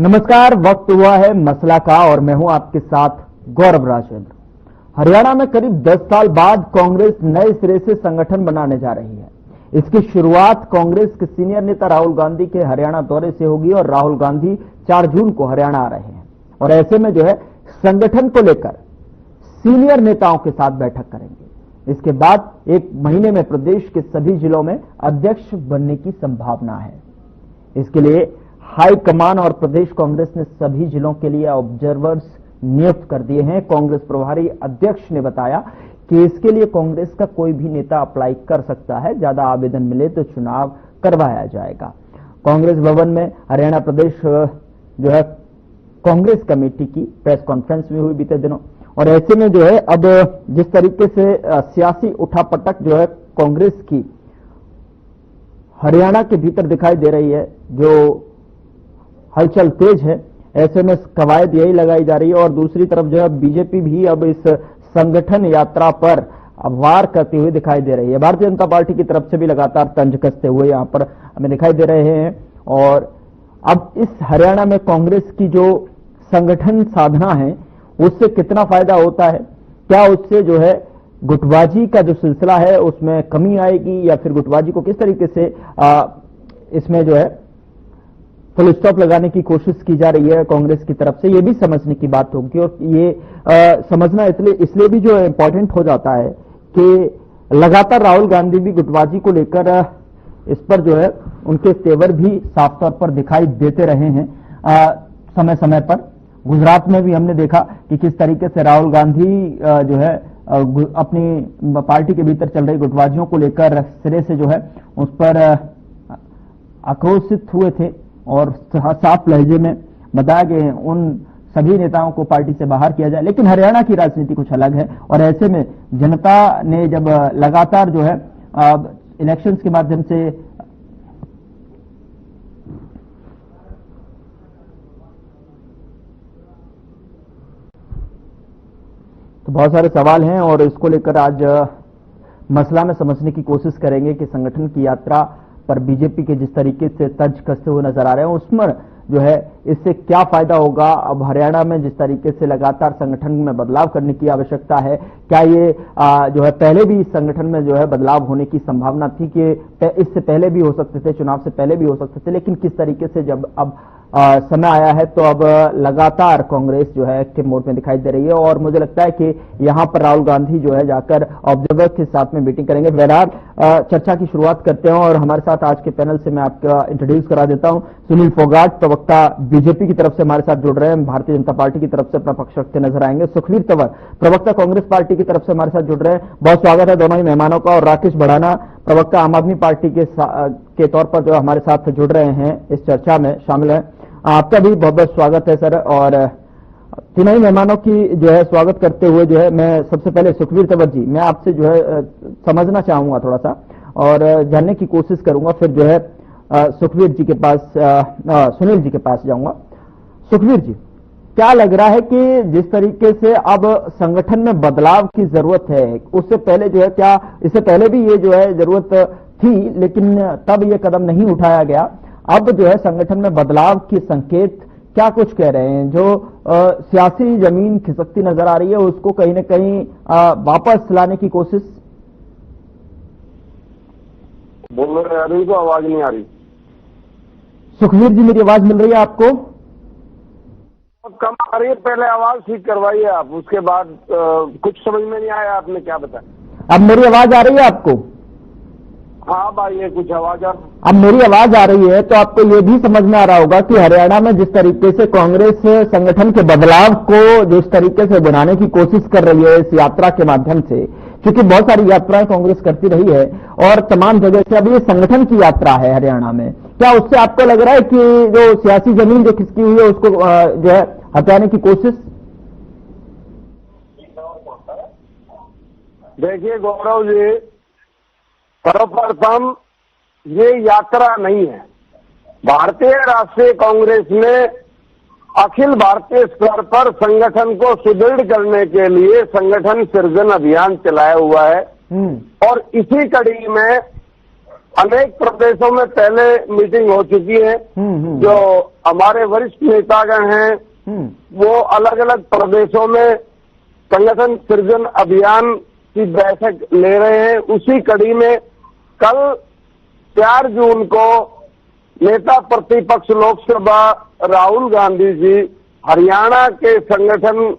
नमस्कार, वक्त हुआ है मसला का और मैं हूं आपके साथ गौरव राजेंद्र। हरियाणा में करीब 10 साल बाद कांग्रेस नए सिरे से संगठन बनाने जा रही है। इसकी शुरुआत कांग्रेस के सीनियर नेता राहुल गांधी के हरियाणा दौरे से होगी और राहुल गांधी 4 जून को हरियाणा आ रहे हैं और ऐसे में जो है संगठन को लेकर सीनियर नेताओं के साथ बैठक करेंगे। इसके बाद 1 महीने में प्रदेश के सभी जिलों में अध्यक्ष बनने की संभावना है। इसके लिए हाईकमान और प्रदेश कांग्रेस ने सभी जिलों के लिए ऑब्जर्वर्स नियुक्त कर दिए हैं। कांग्रेस प्रभारी अध्यक्ष ने बताया कि इसके लिए कांग्रेस का कोई भी नेता अप्लाई कर सकता है, ज्यादा आवेदन मिले तो चुनाव करवाया जाएगा। कांग्रेस भवन में हरियाणा प्रदेश जो है कांग्रेस कमेटी की प्रेस कॉन्फ्रेंस भी हुई बीते दिनों और ऐसे में जो है अब जिस तरीके से सियासी उठापटक जो है कांग्रेस की हरियाणा के भीतर दिखाई दे रही है, जो हलचल तेज है, ऐसे में कवायद यही लगाई जा रही है और दूसरी तरफ जो है बीजेपी भी अब इस संगठन यात्रा पर वार करती हुई दिखाई दे रही है। भारतीय जनता पार्टी की तरफ से भी लगातार तंज कसते हुए यहां पर हमें दिखाई दे रहे हैं और अब इस हरियाणा में कांग्रेस की जो संगठन साधना है उससे कितना फायदा होता है, क्या उससे जो है गुटबाजी का जो सिलसिला है उसमें कमी आएगी या फिर गुटबाजी को किस तरीके से इसमें जो है फुल स्टॉप लगाने की कोशिश की जा रही है कांग्रेस की तरफ से, ये भी समझने की बात होगी। और ये समझना इसलिए भी जो इंपॉर्टेंट हो जाता है कि लगातार राहुल गांधी भी गुटबाजी को लेकर इस पर जो है उनके तेवर भी साफ तौर पर दिखाई देते रहे हैं समय समय पर। गुजरात में भी हमने देखा कि किस तरीके से राहुल गांधी जो है अपनी पार्टी के भीतर चल रही गुटबाजियों को लेकर सिरे से जो है उस पर आक्रोशित हुए थे और साफ लहजे में बताया कि उन सभी नेताओं को पार्टी से बाहर किया जाए। लेकिन हरियाणा की राजनीति कुछ अलग है और ऐसे में जनता ने जब लगातार जो है इलेक्शंस के माध्यम से तो बहुत सारे सवाल हैं और इसको लेकर आज मसला में समझने की कोशिश करेंगे कि संगठन की यात्रा पर बीजेपी के जिस तरीके से तर्ज कसते हुए नजर आ रहे हैं उसमें जो है इससे क्या फायदा होगा। अब हरियाणा में जिस तरीके से लगातार संगठन में बदलाव करने की आवश्यकता है, क्या ये जो है पहले भी इस संगठन में जो है बदलाव होने की संभावना थी कि इससे पहले भी हो सकते थे, चुनाव से पहले भी हो सकते थे, लेकिन किस तरीके से जब अब समय आया है तो अब लगातार कांग्रेस जो है एक्टिव मोड में दिखाई दे रही है और मुझे लगता है कि यहां पर राहुल गांधी जो है जाकर ऑब्जर्वर के साथ में मीटिंग करेंगे। बहरहाल चर्चा की शुरुआत करते हैं और हमारे साथ आज के पैनल से मैं आपका इंट्रोड्यूस करा देता हूं। सुनील फोगाट प्रवक्ता बीजेपी की तरफ से हमारे साथ जुड़ रहे हैं, भारतीय जनता पार्टी की तरफ से अपना पक्ष रखते नजर आएंगे। सुखवीर तंवर प्रवक्ता कांग्रेस पार्टी की तरफ से हमारे साथ जुड़ रहे हैं, बहुत स्वागत है दोनों ही मेहमानों का। और राकेश भड़ाना प्रवक्ता आम आदमी पार्टी के तौर पर जो हमारे साथ जुड़ रहे हैं, इस चर्चा में शामिल है, आपका भी बहुत बहुत स्वागत है सर। और तीनों ही मेहमानों की जो है स्वागत करते हुए जो है मैं सबसे पहले सुखवीर तंवर जी, मैं आपसे जो है समझना चाहूंगा थोड़ा सा और जानने की कोशिश करूंगा, फिर जो है सुखवीर जी के पास सुनील जी के पास जाऊंगा। सुखवीर जी, क्या लग रहा है कि जिस तरीके से अब संगठन में बदलाव की जरूरत है, उससे पहले जो है क्या इससे पहले भी ये जो है जरूरत थी लेकिन तब ये कदम नहीं उठाया गया, अब जो है संगठन में बदलाव की संकेत क्या कुछ कह रहे हैं? जो सियासी जमीन खिसकती नजर आ रही है उसको कहीं ना कहीं वापस लाने की कोशिश। बोल रहे हैं, को आवाज नहीं आ रही। सुखवीर जी, मेरी आवाज मिल रही है आपको? कम आ रही है, पहले आवाज ठीक करवाइए आप, उसके बाद कुछ समझ में नहीं आया आपने क्या बताया। अब मेरी आवाज आ रही है आपको? हाँ भाई, ये कुछ आवाज अब मेरी आवाज आ रही है तो आपको ये भी समझ में आ रहा होगा कि हरियाणा में जिस तरीके से कांग्रेस संगठन के बदलाव को जिस तरीके से बनाने की कोशिश कर रही है इस यात्रा के माध्यम से, क्योंकि बहुत सारी यात्राएं कांग्रेस करती रही है और तमाम जगह से अब ये संगठन की यात्रा है हरियाणा में, क्या उससे आपको लग रहा है कि जो सियासी जमीन जो खिसकी हुई है उसको जो है हटाने की कोशिश? देखिए गौरव जी, सर्वप्रथम ये यात्रा नहीं है। भारतीय राष्ट्रीय कांग्रेस ने अखिल भारतीय स्तर पर संगठन को सुदृढ़ करने के लिए संगठन सृजन अभियान चलाया हुआ है और इसी कड़ी में अनेक प्रदेशों में पहले मीटिंग हो चुकी है। जो हमारे वरिष्ठ नेतागण हैं वो अलग अलग प्रदेशों में संगठन सृजन अभियान की बैठक ले रहे हैं। उसी कड़ी में कल 4 जून को नेता प्रतिपक्ष लोकसभा राहुल गांधी जी हरियाणा के संगठन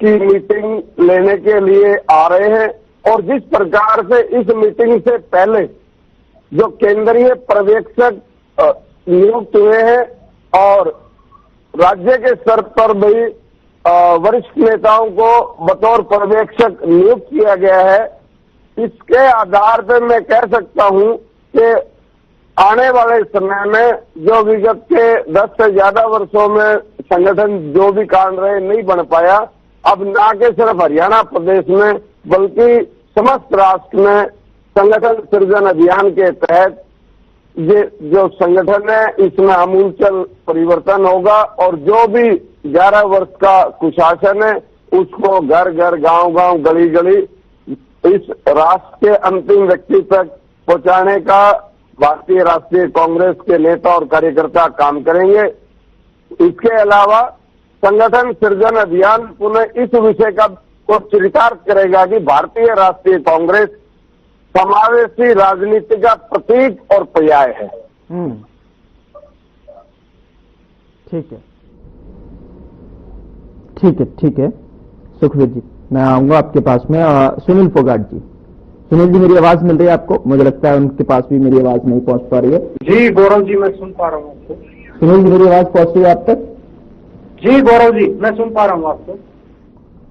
की मीटिंग लेने के लिए आ रहे हैं। और जिस प्रकार से इस मीटिंग से पहले जो केंद्रीय पर्यवेक्षक नियुक्त हुए हैं और राज्य के स्तर पर भी वरिष्ठ नेताओं को बतौर पर्यवेक्षक नियुक्त किया गया है, इसके आधार पर मैं कह सकता हूं कि आने वाले समय में जो विगत के 10 से ज्यादा वर्षों में संगठन जो भी कांड रहे नहीं बन पाया, अब ना के सिर्फ हरियाणा प्रदेश में बल्कि समस्त राष्ट्र में संगठन सृजन अभियान के तहत ये जो संगठन है इसमें आमूलचल परिवर्तन होगा और जो भी 11 वर्ष का कुशासन है उसको घर घर गांव गांव गली गली इस राष्ट्र के अंतिम व्यक्ति तक पहुंचाने का भारतीय राष्ट्रीय कांग्रेस के नेता और कार्यकर्ता काम करेंगे। इसके अलावा संगठन सृजन अभियान पुनः इस विषय का को चरितार्थ करेगा कि भारतीय राष्ट्रीय कांग्रेस समावेशी राजनीति का प्रतीक और पर्याय है। ठीक है, ठीक है, ठीक है सुखवीर जी, मैं आऊंगा आपके पास में। सुनील फोगाट जी, सुनील जी मेरी आवाज मिल रही है आपको? मुझे लगता है उनके पास भी मेरी आवाज नहीं पहुंच पा रही है। जी गौरव जी मैं सुन पा रहा हूँ आपको। सुनील जी मेरी आवाज पहुंच रही है आप तक? जी गौरव जी मैं सुन पा रहा हूँ आपको।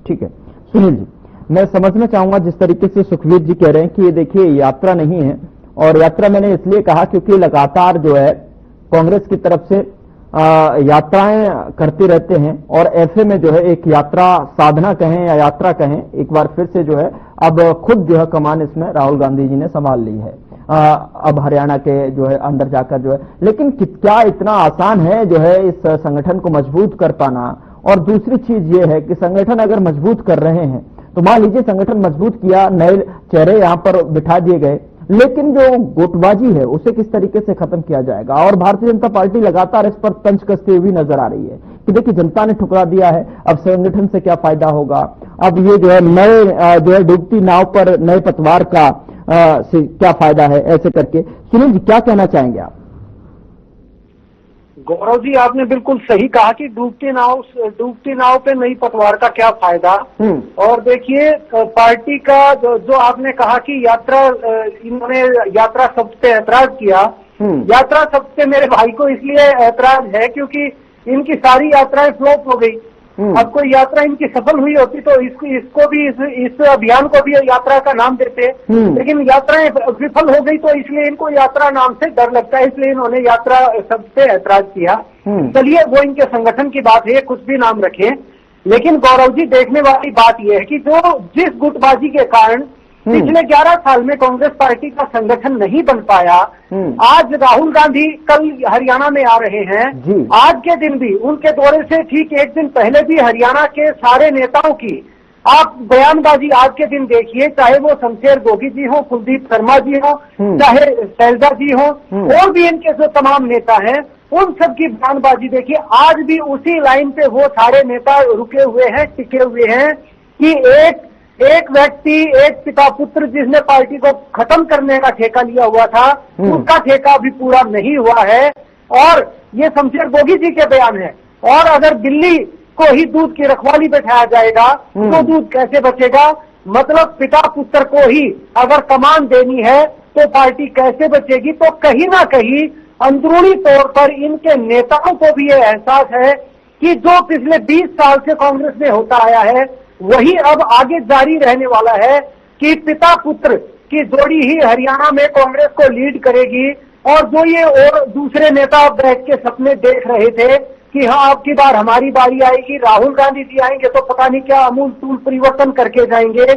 ठीक है सुनील जी, मैं समझना चाहूंगा जिस तरीके से सुखवीर जी कह रहे हैं कि ये देखिए यात्रा नहीं है, और यात्रा मैंने इसलिए कहा क्योंकि लगातार जो है कांग्रेस की तरफ से यात्राएं करते रहते हैं और ऐसे में जो है एक यात्रा साधना कहें या यात्रा कहें, एक बार फिर से जो है अब खुद जो है कमान इसमें राहुल गांधी जी ने संभाल ली है। अब हरियाणा के जो है अंदर जाकर जो है, लेकिन क्या इतना आसान है जो है इस संगठन को मजबूत कर पाना? और दूसरी चीज ये है कि संगठन अगर मजबूत कर रहे हैं तो मान लीजिए संगठन मजबूत किया, नए चेहरे यहां पर बिठा दिए गए, लेकिन जो गुटबाजी है उसे किस तरीके से खत्म किया जाएगा? और भारतीय जनता पार्टी लगातार इस पर तंज कसते हुए नजर आ रही है कि देखिए जनता ने ठुकरा दिया है, अब संगठन से क्या फायदा होगा? अब ये जो है नए जो है डूबती नाव पर नए पतवार का से क्या फायदा है, ऐसे करके। सुनील जी क्या कहना चाहेंगे आप? गौरव जी आपने बिल्कुल सही कहा कि डूबती नाव पे नई पतवार का क्या फायदा। और देखिए पार्टी का जो आपने कहा कि इन्होंने यात्रा शब्द पे ऐतराज किया। यात्रा शब्द पे मेरे भाई को इसलिए ऐतराज है क्योंकि इनकी सारी यात्राएं फ्लॉप हो गई। अब कोई यात्रा इनकी सफल हुई होती तो इसको भी इस अभियान को भी यात्रा का नाम देते, लेकिन यात्राएं विफल हो गई तो इसलिए इनको यात्रा नाम से डर लगता है, इसलिए इन्होंने यात्रा शब्द से ऐतराज किया। चलिए वो इनके संगठन की बात है, कुछ भी नाम रखें, लेकिन गौरव जी देखने वाली बात यह है कि जिस गुटबाजी के कारण पिछले 11 साल में कांग्रेस पार्टी का संगठन नहीं बन पाया, आज राहुल गांधी कल हरियाणा में आ रहे हैं। आज के दिन भी उनके दौरे से ठीक एक दिन पहले भी हरियाणा के सारे नेताओं की आप बयानबाजी आज के दिन देखिए, चाहे वो शमशेर गोगी जी हो, कुलदीप शर्मा जी हो, चाहे शैलजा जी हो, और भी इनके जो तमाम नेता हैं उन सब की बयानबाजी देखिए। आज भी उसी लाइन पे वो सारे नेता रुके हुए हैं, टिके हुए हैं कि एक व्यक्ति, एक पिता पुत्र जिसने पार्टी को खत्म करने का ठेका लिया हुआ था, उसका ठेका अभी पूरा नहीं हुआ है। और ये शमशेर गोगी जी के बयान है। और अगर दिल्ली को ही दूध की रखवाली बैठाया जाएगा तो दूध कैसे बचेगा? मतलब पिता पुत्र को ही अगर कमान देनी है तो पार्टी कैसे बचेगी? तो कहीं ना कहीं अंदरूनी तौर पर इनके नेताओं को भी ये एहसास है कि जो पिछले 20 साल से कांग्रेस में होता आया है वही अब आगे जारी रहने वाला है कि पिता पुत्र की जोड़ी ही हरियाणा में कांग्रेस को लीड करेगी। और जो ये और दूसरे नेता बैठ के सपने देख रहे थे कि हाँ अब की बार हमारी बारी आएगी, राहुल गांधी जी आएंगे तो पता नहीं क्या अमूलतूल परिवर्तन करके जाएंगे,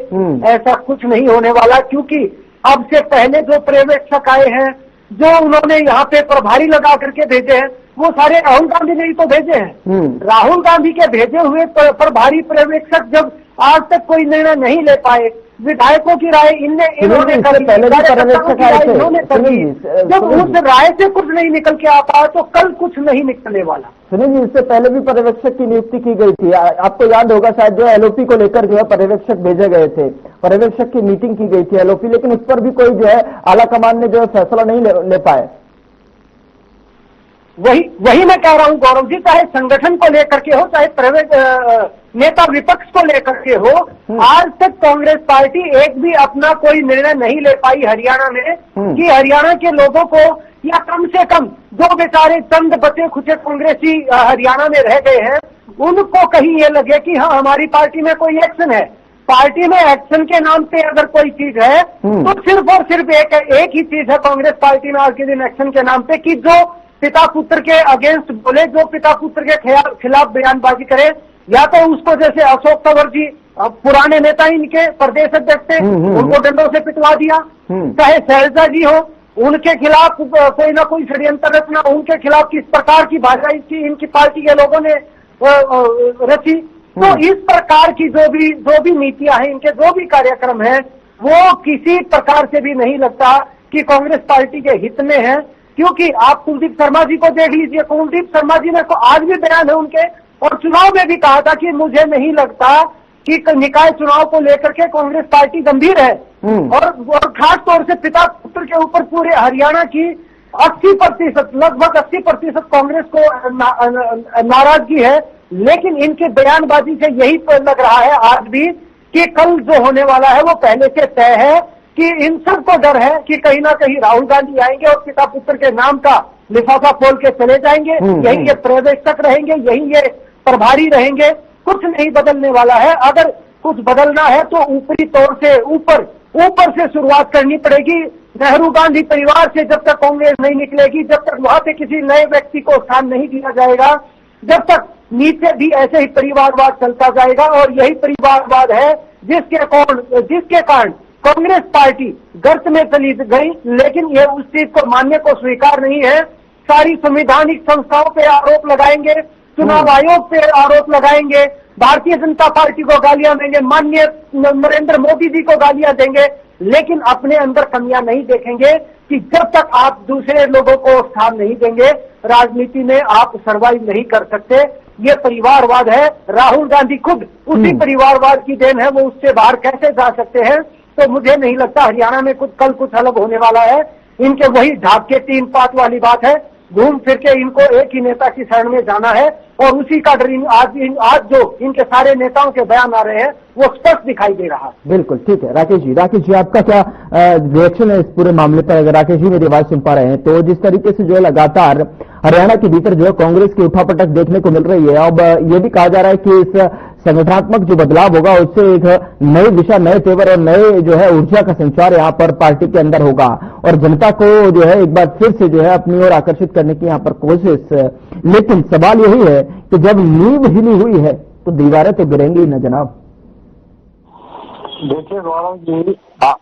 ऐसा कुछ नहीं होने वाला। क्योंकि अब से पहले जो पर्यवेक्षक आए हैं, जो उन्होंने यहाँ पे प्रभारी लगा करके भेजे हैं, वो सारे राहुल गांधी ने ही तो भेजे हैं। राहुल गांधी के भेजे हुए प्रभारी पर्यवेक्षक जब आज तक कोई निर्णय नहीं ले पाए विधायकों की राय इन्होंने कर ली, कार्यकर्ताओं की राय इन्होंने कर ली। जब उस राय से कुछ नहीं निकल के आता तो कल कुछ नहीं निकलने वाला। सुनील जी, इससे पहले भी पर्यवेक्षक की नियुक्ति की गई थी, आपको याद होगा शायद, जो एलओपी को लेकर जो है पर्यवेक्षक भेजे गए थे, पर्यवेक्षक की मीटिंग की गई थी एलओपी, लेकिन उस पर भी कोई जो है आला कमान ने जो है फैसला नहीं ले पाए। वही मैं कह रहा हूं गौरव जी, चाहे संगठन को लेकर के हो, चाहे नेता विपक्ष को लेकर के हो, आज तक कांग्रेस पार्टी एक भी अपना कोई निर्णय नहीं ले पाई हरियाणा में कि हरियाणा के लोगों को, या कम से कम जो बेचारे चंद बचे खुचे कांग्रेसी हरियाणा में रह गए हैं, उनको कहीं ये लगे कि हाँ हमारी पार्टी में कोई एक्शन है। पार्टी में एक्शन के नाम पे अगर कोई चीज है तो सिर्फ और सिर्फ एक ही चीज है कांग्रेस पार्टी में आज के दिन एक्शन के नाम पे, कि जो पिता पुत्र के अगेंस्ट बोले, जो पिता पुत्र के खिलाफ बयानबाजी करे, या तो उसको, जैसे अशोक तंवर जी पुराने नेता इनके प्रदेश अध्यक्ष थे, उनको डंडों से पिटवा दिया, चाहे शैलजा जी हो, उनके खिलाफ कोई ना कोई षड्यंत्र रचना, उनके खिलाफ किस प्रकार की भाषा इनकी पार्टी के लोगों ने रची। तो इस प्रकार की जो भी नीतियां हैं, इनके जो भी कार्यक्रम हैं, वो किसी प्रकार से भी नहीं लगता कि कांग्रेस पार्टी के हित में है। क्योंकि आप कुलदीप शर्मा जी को देख लीजिए, कुलदीप शर्मा जी ने आज भी बयान है उनके, और चुनाव में भी कहा था कि मुझे नहीं लगता कि निकाय चुनाव को लेकर के कांग्रेस पार्टी गंभीर है, और खास तौर से पिता पुत्र के ऊपर पूरे हरियाणा की 80%, लगभग 80% कांग्रेस को नाराजगी है। लेकिन इनके बयानबाजी से यही लग रहा है आज भी कि कल जो होने वाला है वो पहले से तय है, कि इन सबको डर है कि कहीं ना कहीं राहुल गांधी आएंगे और पिता पुत्र के नाम का लिफाफा खोल के चले जाएंगे, यही ये पर्यवेक्षक रहेंगे, यही ये प्रभारी रहेंगे, कुछ नहीं बदलने वाला है। अगर कुछ बदलना है तो ऊपरी तौर से ऊपर से शुरुआत करनी पड़ेगी। नेहरू गांधी परिवार से जब तक कांग्रेस नहीं निकलेगी, जब तक वहां से किसी नए व्यक्ति को स्थान नहीं दिया जाएगा, जब तक नीचे भी ऐसे ही परिवारवाद चलता जाएगा। और यही परिवारवाद है जिसके कारण कांग्रेस पार्टी गर्त में चली गई, लेकिन यह उस चीज को मानने को स्वीकार नहीं है। सारी संवैधानिक संस्थाओं पे आरोप लगाएंगे, चुनाव आयोग पे आरोप लगाएंगे, भारतीय जनता पार्टी को गालियां देंगे, माननीय नरेंद्र मोदी जी को गालियां देंगे, लेकिन अपने अंदर कमियां नहीं देखेंगे कि जब तक आप दूसरे लोगों को स्थान नहीं देंगे, राजनीति में आप सर्वाइव नहीं कर सकते। ये परिवारवाद है। राहुल गांधी खुद उसी परिवारवाद की देन है, वो उससे बाहर कैसे जा सकते हैं। तो मुझे नहीं लगता हरियाणा में कल कुछ अलग होने वाला है। इनके वही ढाक के 3 पात वाली बात है, घूम फिर के इनको एक ही नेता की शरण में जाना है, और उसी का डर आज जो इनके सारे नेताओं के बयान आ रहे हैं वो स्पष्ट दिखाई दे रहा है। बिल्कुल ठीक है। राकेश जी आपका क्या रिएक्शन है इस पूरे मामले पर? अगर राकेश जी मेरी आवाज सुन पा रहे हैं तो जिस तरीके से जो है लगातार हरियाणा के भीतर जो है कांग्रेस की उठापटक देखने को मिल रही है, अब ये भी कहा जा रहा है कि इस संगठनात्मक जो बदलाव होगा उससे एक नई दिशा, नए तेवर और नए जो है ऊर्जा का संचार यहाँ पर पार्टी के अंदर होगा, और जनता को जो है एक बार फिर से जो है अपनी ओर आकर्षित करने की यहाँ पर कोशिश। लेकिन सवाल यही है कि जब नींव हिली हुई है तो दीवारें तो गिरेंगी ही ना जनाब। देखिए गौरव जी,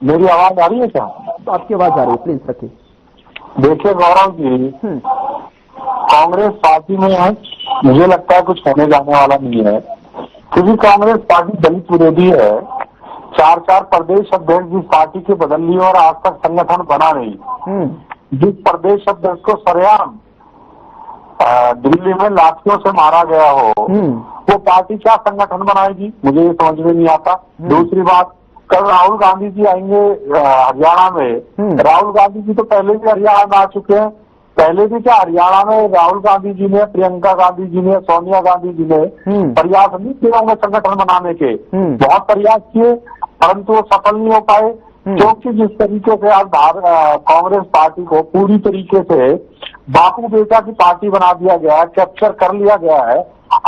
मेरी आवाज आ रही है क्या? आपकी आवाज आ रही है, प्लीज रखिए। देखिए गौरव जी, कांग्रेस पार्टी में मुझे लगता है कुछ होने जाने वाला नहीं है, क्योंकि कांग्रेस पार्टी दलित विरोधी है। 4 प्रदेश अध्यक्ष जिस पार्टी के बदल लिए और आज तक संगठन बना नहीं। जिस प्रदेश अध्यक्ष को सरेआम दिल्ली में लाठियों से मारा गया हो, वो पार्टी क्या संगठन बनाएगी, मुझे ये समझ में नहीं आता। दूसरी बात, कल राहुल गांधी जी आएंगे हरियाणा में। राहुल गांधी जी तो पहले भी हरियाणा में आ चुके हैं। पहले भी क्या हरियाणा में राहुल गांधी जी ने, प्रियंका गांधी जी ने, सोनिया गांधी जी ने प्रयास नहीं किए होंगे संगठन बनाने के? बहुत प्रयास किए, परंतु वो सफल नहीं हो पाए, क्योंकि जिस तरीके से आज कांग्रेस पार्टी को पूरी तरीके से बापू बेटा की पार्टी बना दिया गया है, कैप्चर कर लिया गया है।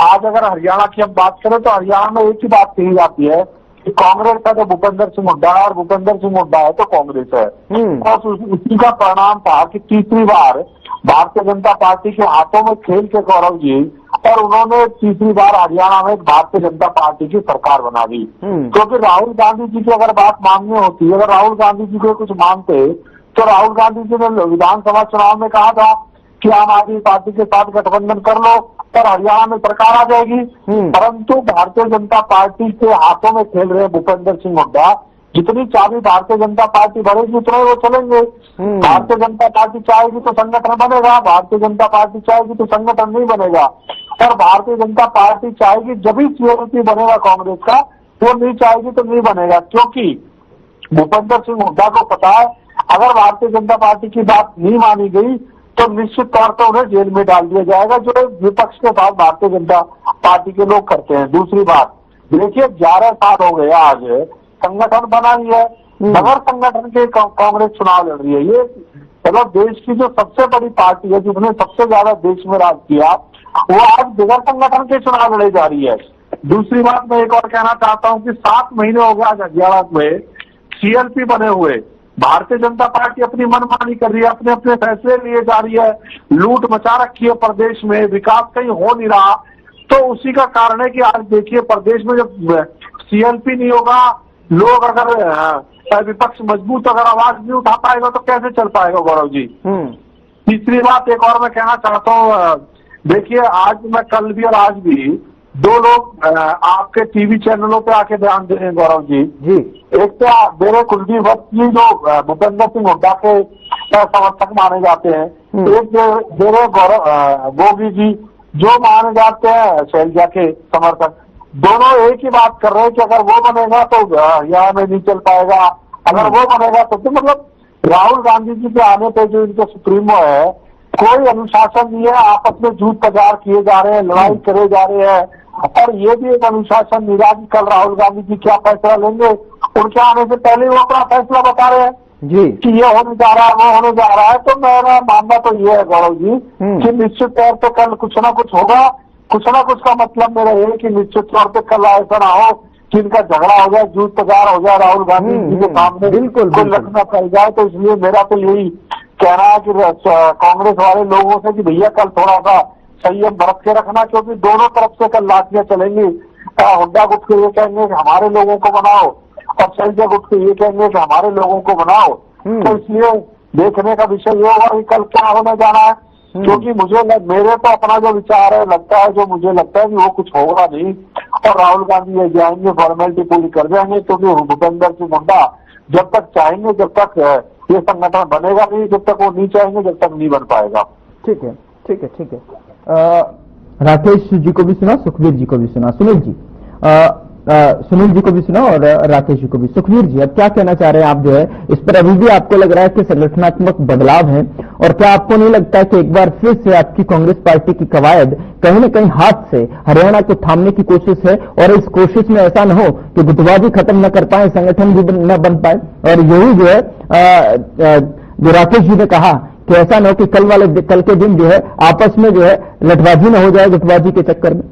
आज अगर हरियाणा की हम बात करें तो हरियाणा में एक ही बात कही जाती है कि कांग्रेस का तो भूपेंद्र सिंह हुड्डा है, और भूपेंद्र सिंह हुड्डा है तो कांग्रेस है। और उसी का परिणाम था कि तीसरी बार भारतीय जनता पार्टी के हाथों में खेल के गौरव जी, और उन्होंने तीसरी बार हरियाणा में भारतीय जनता पार्टी की सरकार बना दी। क्योंकि राहुल गांधी जी की अगर बात माननी होती, अगर राहुल गांधी जी को कुछ मानते तो राहुल गांधी जी ने विधानसभा चुनाव में कहा था कि आम आदमी पार्टी के साथ गठबंधन कर लो और हरियाणा में सरकार आ जाएगी। परंतु भारतीय जनता पार्टी के हाथों में खेल रहे भूपेंद्र सिंह हुड्डा, जितनी चाबी भारतीय जनता पार्टी भरेगी उतना वो चलेंगे। भारतीय जनता पार्टी चाहेगी तो संगठन बनेगा, भारतीय जनता पार्टी चाहेगी तो संगठन नहीं बनेगा। और भारतीय जनता पार्टी चाहेगी जब ही सीएलपी बनेगा कांग्रेस का, वो नहीं चाहेगी तो नहीं बनेगा। क्योंकि भूपेंद्र सिंह हुड्डा को पता है अगर भारतीय जनता पार्टी की बात नहीं मानी गई तो निश्चित तौर पर उन्हें जेल में डाल दिया जाएगा, जो विपक्ष के साथ भारतीय जनता पार्टी के लोग करते हैं। दूसरी बात देखिए, 11 साल हो गए आज संगठन बना ही है, नगर संगठन के कांग्रेस चुनाव लड़ रही है। ये मतलब देश की जो सबसे बड़ी पार्टी है जिसने सबसे ज्यादा देश में राज किया, वो आज बगैर संगठन के चुनाव लड़े जा रही है। दूसरी बात मैं एक और कहना चाहता हूँ कि 7 महीने हो गए आज हरियाणा में सीएलपी बने हुए, भारतीय जनता पार्टी अपनी मनमानी कर रही है, अपने अपने फैसले लिए जा रही है, लूट मचा रखी है प्रदेश में, विकास कहीं हो नहीं रहा। तो उसी का कारण है कि आज देखिए प्रदेश में जब सीएलपी नहीं होगा, लोग अगर विपक्ष मजबूत अगर आवाज नहीं उठा पाएगा तो कैसे चल पाएगा गौरव जी। तीसरी बात एक और मैं कहना चाहता हूँ, देखिए आज मैं कल भी और आज भी 2 लोग आपके टीवी चैनलों पे आके बयान दे रहे हैं गौरव जी। एक तो मेरे कुलदीप भट्ट जी जो भूपेंद्र सिंह हुड्डा के समर्थक माने जाते हैं, एक मेरे गौरव गोगी जी जो माने जाते हैं शैलजा के समर्थक, दोनों एक ही बात कर रहे हैं कि अगर वो बनेगा तो यहाँ में नहीं चल पाएगा, अगर वो बनेगा तो मतलब राहुल गांधी जी के आने पे जो इनके सुप्रीमो है, कोई अनुशासन नहीं है, आपस में झूठ प्रचार किए जा रहे हैं, लड़ाई करे जा रहे हैं। और ये भी एक अनुशासन नहीं रहा कि कल राहुल गांधी जी क्या फैसला लेंगे, उनके आने से पहले वो अपना फैसला बता रहे हैं जी कि ये होने जा रहा है, वो होने जा रहा है। तो मेरा मानना तो ये है गौरव जी कि निश्चित तौर पर कल कुछ ना कुछ होगा। कुछ ना कुछ का मतलब मेरा ये कि निश्चित तौर पर कल ऐसा ना हो कि इनका झगड़ा हो जाए, झूठ प्रचार हो जाए, राहुल गांधी जी के सामने बिल्कुल लखना पड़ जाए। तो इसलिए मेरा तो यही कहना है कि कांग्रेस वाले लोगों से कि भैया कल थोड़ा सा संयम बरत के रखना, क्योंकि दोनों तरफ से कल लाठियां चलेंगी। हुड्डा गुट के ये कहेंगे कि हमारे लोगों को बनाओ और शैलजा गुट के ये कहेंगे कि हमारे लोगों को बनाओ। तो इसलिए देखने का विषय ये होगा कि कल क्या होने जाना है, क्योंकि मेरे तो अपना जो विचार है लगता है, जो मुझे लगता है कि वो कुछ होगा नहीं और राहुल गांधी ये जाएंगे, फॉर्मेलिटी पूरी कर जाएंगे। क्योंकि भूपेंद्र सिंह हुड्डा जब तक चाहेंगे जब तक ये संगठन बनेगा नहीं, जब तक वो नहीं चाहेंगे जब तक नहीं बन पाएगा। ठीक है, ठीक है, ठीक है। राकेश जी को भी सुना, सुखवीर जी को भी सुना, सुनील जी सुनील जी को भी सुना और राकेश जी को भी। सुखवीर जी, अब क्या कहना चाह रहे हैं आप जो है इस पर? अभी भी आपको लग रहा है कि संगठनात्मक बदलाव है, और क्या आपको नहीं लगता है कि एक बार फिर से आपकी कांग्रेस पार्टी की कवायद कहीं न कहीं हाथ से हरियाणा को थामने की कोशिश है, और इस कोशिश में ऐसा न हो कि गुटबाजी खत्म न कर पाए, संगठन भी न बन पाए, और यही जो है जो राकेश जी ने कहा कि ऐसा न हो कि कल के दिन जो है आपस में जो है लठबाजी न हो जाए गुटबाजी के चक्कर में?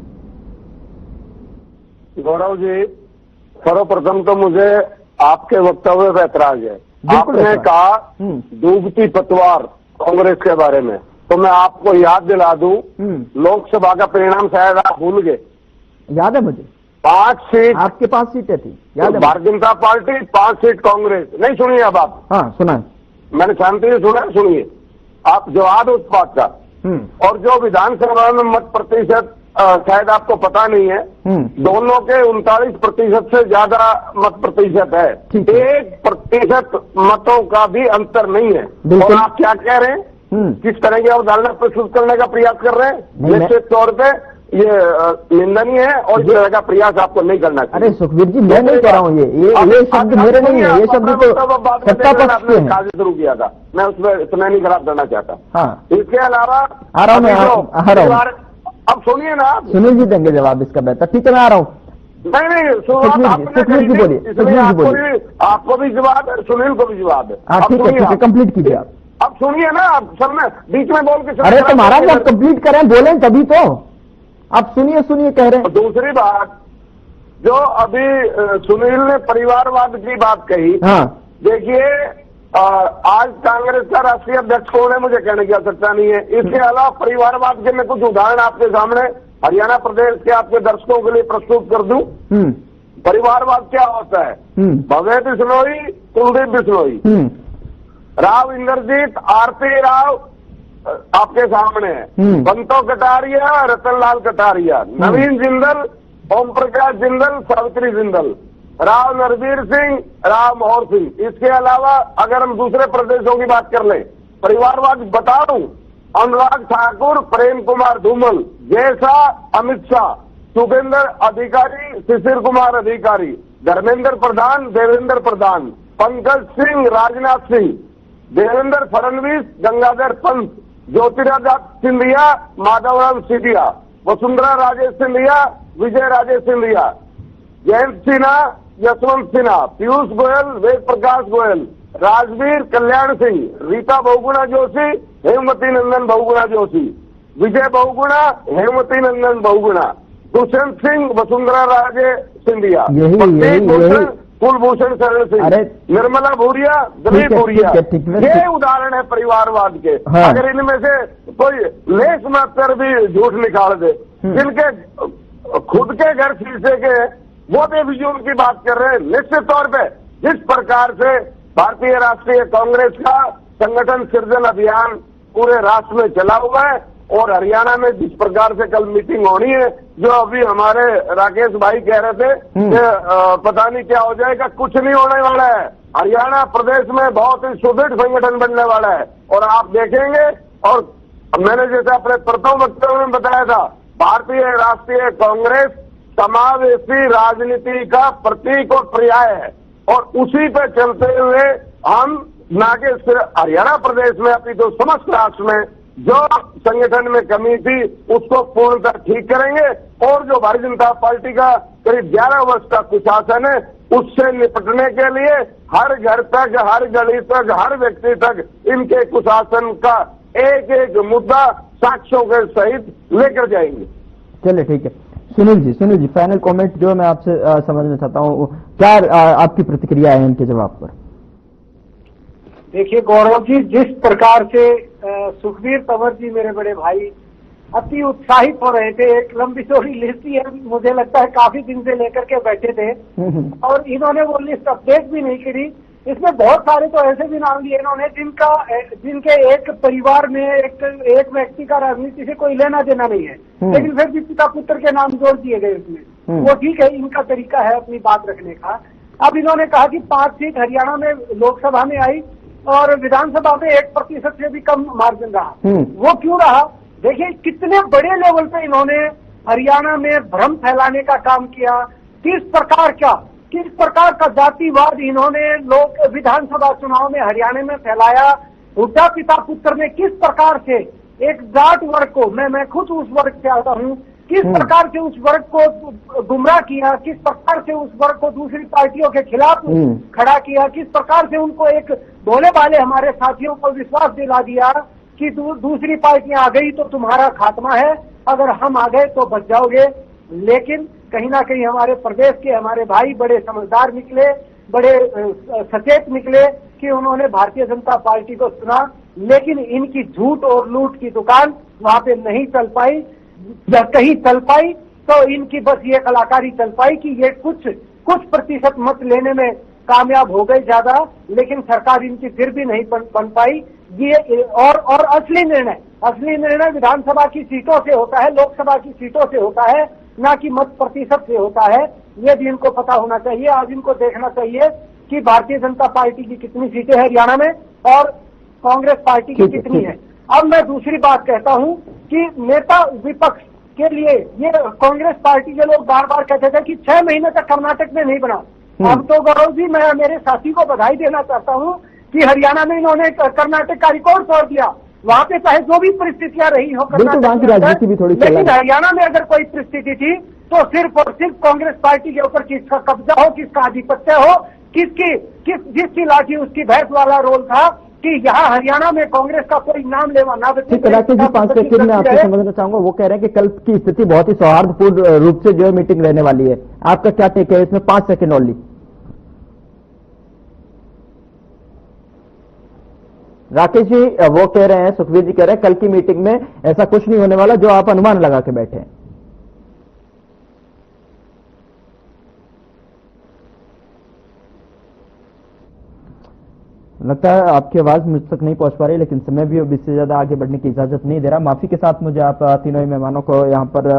गौरव जी, सर्वप्रथम तो मुझे आपके वक्तव्य पर ऐतराज है। आपने कहा डूबती पतवार कांग्रेस के बारे में, तो मैं आपको याद दिला दूं, लोकसभा का परिणाम शायद आप भूल गए। याद है मुझे, 5 सीट आपके पास सीटें थी, याद है? Bharatiya Janata party 5 seat Congress. नहीं सुनिए अब आप? हाँ सुना, मैंने शांति से सुना, सुनिए आप जवाब उस बात का। और जो विधानसभा में मत प्रतिशत शायद आपको पता नहीं है, दोनों के 39% से ज्यादा मत प्रतिशत है, 1% मतों का भी अंतर नहीं है। और आप क्या कह रहे हैं, किस तरह की अवधारणा प्रस्तुत करने का प्रयास कर रहे हैं, निश्चित तौर पे ये निंदनीय है और इस तरह का प्रयास आपको नहीं करना चाहिए। अरे सुखवीर जी, मैं नहीं कह रहा हूँ, ये शब्द मेरे नहीं है, ये शब्द तो सत्ता पक्ष के हैं। काज शुरू किया था, मैं उसमें समय नहीं खराब करना चाहता। हाँ, इसके अलावा आ रहा हूँ, अब सुनिए ना, सुनील जी देंगे जवाब इसका बेहतर। ठीक है, मैं आ रहा हूँ। नहीं सुखवीर जी बोलिए, आपको भी जवाब है, सुनील को भी जवाब है। हाँ ठीक है, कंप्लीट कीजिए आप। अब सुनिए ना, अब सब में बीच में बोल के, अरे तो महाराज आप कंप्लीट करें, बोलें तभी तो। आप सुनिए कह रहे हैं। दूसरी बात, जो अभी सुनील ने परिवारवाद की बात कही, हाँ देखिए आज कांग्रेस का राष्ट्रीय अध्यक्ष कौन है मुझे कहने की आवश्यकता नहीं है। इसके अलावा परिवारवाद के मैं कुछ उदाहरण आपके सामने हरियाणा प्रदेश के आपके दर्शकों के लिए प्रस्तुत कर दूं। परिवारवाद क्या होता है? भव्य बिश्नोई, कुलदीप बिश्नोई, राव इंद्रजीत, आरती राव आपके सामने है, बंतो कटारिया, रतनलाल कटारिया, नवीन जिंदल, ओम प्रकाश जिंदल, सावित्री जिंदल, राव नरवीर सिंह, राव मोहर सिंह। इसके अलावा अगर हम दूसरे प्रदेशों की बात कर लें, परिवारवाद बता दूं, अनुराग ठाकुर, प्रेम कुमार धूमल, जैसा अमित शाह, सुखेंद्र अधिकारी, शिशिर कुमार अधिकारी, धर्मेंद्र प्रधान, देवेंद्र प्रधान, पंकज सिंह, राजनाथ सिंह, देवेंद्र फडणवीस, गंगाधर पंत, ज्योतिरादित्य सिंधिया, माधवराव सिंधिया, वसुंधरा राजे सिंधिया, विजय राजे सिंधिया, जयंत सिन्हा, यशवंत सिन्हा, पीयूष गोयल, वेद प्रकाश गोयल, राजवीर कल्याण सिंह, रीता बहुगुणा जोशी, हेमवती नंदन बहुगुणा जोशी, विजय बहुगुणा, हेमवती नंदन बहुगुणा, दुष्यंत सिंह, वसुंधरा राजे सिंधिया, कुलभूषण शरण सिंह, निर्मला भूरिया, दिलीप भूरिया। ये उदाहरण है परिवारवाद के। हाँ। अगर इनमें से कोई लेस मात्र भी झूठ निकाल दे, जिनके खुद के घर शीशे के, वो बेफिजूल की बात कर रहे हैं। निश्चित तौर पे जिस प्रकार से भारतीय राष्ट्रीय कांग्रेस का संगठन सृजन अभियान पूरे राष्ट्र में चला हुआ है, और हरियाणा में जिस प्रकार से कल मीटिंग होनी है, जो अभी हमारे राकेश भाई कह रहे थे कि पता नहीं क्या हो जाएगा, कुछ नहीं होने वाला है। हरियाणा प्रदेश में बहुत ही सुदृढ़ संगठन बनने वाला है, और आप देखेंगे। और मैंने जैसे अपने प्रथम वक्तव्य में बताया था, भारतीय राष्ट्रीय कांग्रेस समावेशी राजनीति का प्रतीक और पर्याय है, और उसी पे चलते हुए हम ना कि हरियाणा प्रदेश में अपितु समस्त राष्ट्र में जो संगठन में कमी थी उसको पूर्णतः ठीक करेंगे, और जो भारतीय जनता पार्टी का करीब 11 वर्ष का कुशासन है, उससे निपटने के लिए हर घर तक, हर गली तक, हर व्यक्ति तक इनके कुशासन का एक एक मुद्दा साक्ष्यों के सहित लेकर जाएंगे। चलिए ठीक है। सुनील जी फाइनल कमेंट जो मैं आपसे समझना चाहता हूँ, क्या आपकी प्रतिक्रिया है इनके जवाब पर? देखिए गौरव जी, जिस प्रकार से सुखबीर तंवर जी मेरे बड़े भाई अति उत्साहित हो रहे थे, एक लंबी चौड़ी लिस्ट ही है, मुझे लगता है काफी दिन से लेकर के बैठे थे, और इन्होंने वो लिस्ट अपडेट भी नहीं करी। इसमें बहुत सारे तो ऐसे भी नाम लिए इन्होंने जिनके एक परिवार में एक व्यक्ति का राजनीति से कोई लेना देना नहीं है, लेकिन फिर भी पिता पुत्र के नाम जोड़ दिए गए उसमें। वो ठीक है, इनका तरीका है अपनी बात रखने का। अब इन्होंने कहा कि 5 सीट हरियाणा में लोकसभा में आई और विधानसभा में 1% से भी कम मार्जिन रहा। वो क्यों रहा? देखिए कितने बड़े लेवल पे इन्होंने हरियाणा में भ्रम फैलाने का काम किया, किस प्रकार का जातिवाद इन्होंने लोक विधानसभा चुनाव में हरियाणा में फैलाया। हुड्डा पिता पुत्र ने किस प्रकार से एक जाट वर्ग को, मैं खुद उस वर्ग से आता हूँ, किस प्रकार से उस वर्ग को गुमराह किया, किस प्रकार से उस वर्ग को दूसरी पार्टियों के खिलाफ खड़ा किया, किस प्रकार से उनको एक भोले भाले हमारे साथियों को विश्वास दिला दिया कि दूसरी पार्टियां आ गई तो तुम्हारा खात्मा है, अगर हम आ गए तो बच जाओगे। लेकिन कहीं ना कहीं हमारे प्रदेश के हमारे भाई बड़े समझदार निकले, बड़े सचेत निकले कि उन्होंने भारतीय जनता पार्टी को चुना, लेकिन इनकी झूठ और लूट की दुकान वहां पे नहीं चल पाई। जब कहीं चल पाई तो इनकी बस ये कलाकारी चल पाई कि ये कुछ प्रतिशत मत लेने में कामयाब हो गए ज्यादा, लेकिन सरकार इनकी फिर भी नहीं बन पाई। ये और असली निर्णय विधानसभा की सीटों से होता है, लोकसभा की सीटों से होता है, ना कि मत प्रतिशत से होता है। ये भी इनको पता होना चाहिए। आज इनको देखना चाहिए कि भारतीय जनता पार्टी की कितनी सीटें हैं हरियाणा में और कांग्रेस पार्टी की कितनी है। अब मैं दूसरी बात कहता हूँ कि नेता विपक्ष के लिए ये कांग्रेस पार्टी के लोग बार बार कहते थे कि 6 महीने तक कर्नाटक में नहीं बना। अब तो गौरव जी, मैं मेरे साथी को बधाई देना चाहता हूँ कि हरियाणा में इन्होंने कर्नाटक का रिकॉर्ड तोड़ दिया। वहाँ पे चाहे जो भी परिस्थितियां रही हो कर्नाटक में, लेकिन हरियाणा में अगर कोई परिस्थिति थी तो सिर्फ और सिर्फ कांग्रेस पार्टी के ऊपर किसका कब्जा हो, किसका आधिपत्य हो, जिसकी लाठी उसकी भैंस वाला रोल था कि यहाँ हरियाणा में कांग्रेस का कोई नाम लेवा ना। ठीक है राकेश जी, 5 सेकंड में आपसे समझना चाहूंगा। वो कह रहे हैं कि कल की स्थिति बहुत ही सौहार्दपूर्ण रूप से जो है मीटिंग रहने वाली है, आपका क्या टेक है इसमें? 5 सेकंड ओनली। राकेश जी वो कह रहे हैं, सुखबीर जी कह रहे हैं कल की मीटिंग में ऐसा कुछ नहीं होने वाला जो आप अनुमान लगा के बैठे हैं। लगता है आपकी आवाज मुझ तक नहीं पहुंच पा रही, लेकिन समय भी अब इससे ज्यादा आगे बढ़ने की इजाजत नहीं दे रहा। माफी के साथ मुझे आप तीनों ही मेहमानों को यहाँ पर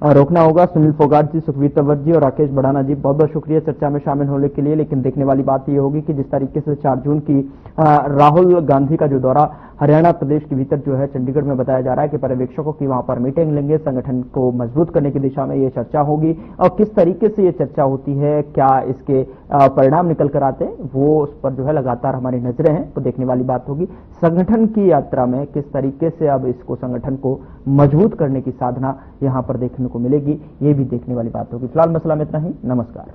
रोकना होगा। सुनील फोगाट जी, सुखवीर तंवर जी और राकेश बढ़ाना जी, बहुत बहुत शुक्रिया चर्चा में शामिल होने के लिए। लेकिन देखने वाली बात यह होगी कि जिस तरीके से 4 जून की राहुल गांधी का जो दौरा हरियाणा प्रदेश के भीतर जो है चंडीगढ़ में बताया जा रहा है कि पर्यवेक्षकों की वहां पर मीटिंग लेंगे, संगठन को मजबूत करने की दिशा में ये चर्चा होगी और किस तरीके से ये चर्चा होती है, क्या इसके परिणाम निकल कर आते हैं, वो उस पर जो है लगातार हमारी नजरें हैं, तो देखने वाली बात होगी। संगठन की यात्रा में किस तरीके से अब इसको संगठन को मजबूत करने की साधना यहां पर देखने को मिलेगी, ये भी देखने वाली बात होगी। फिलहाल मसला में इतना ही। नमस्कार।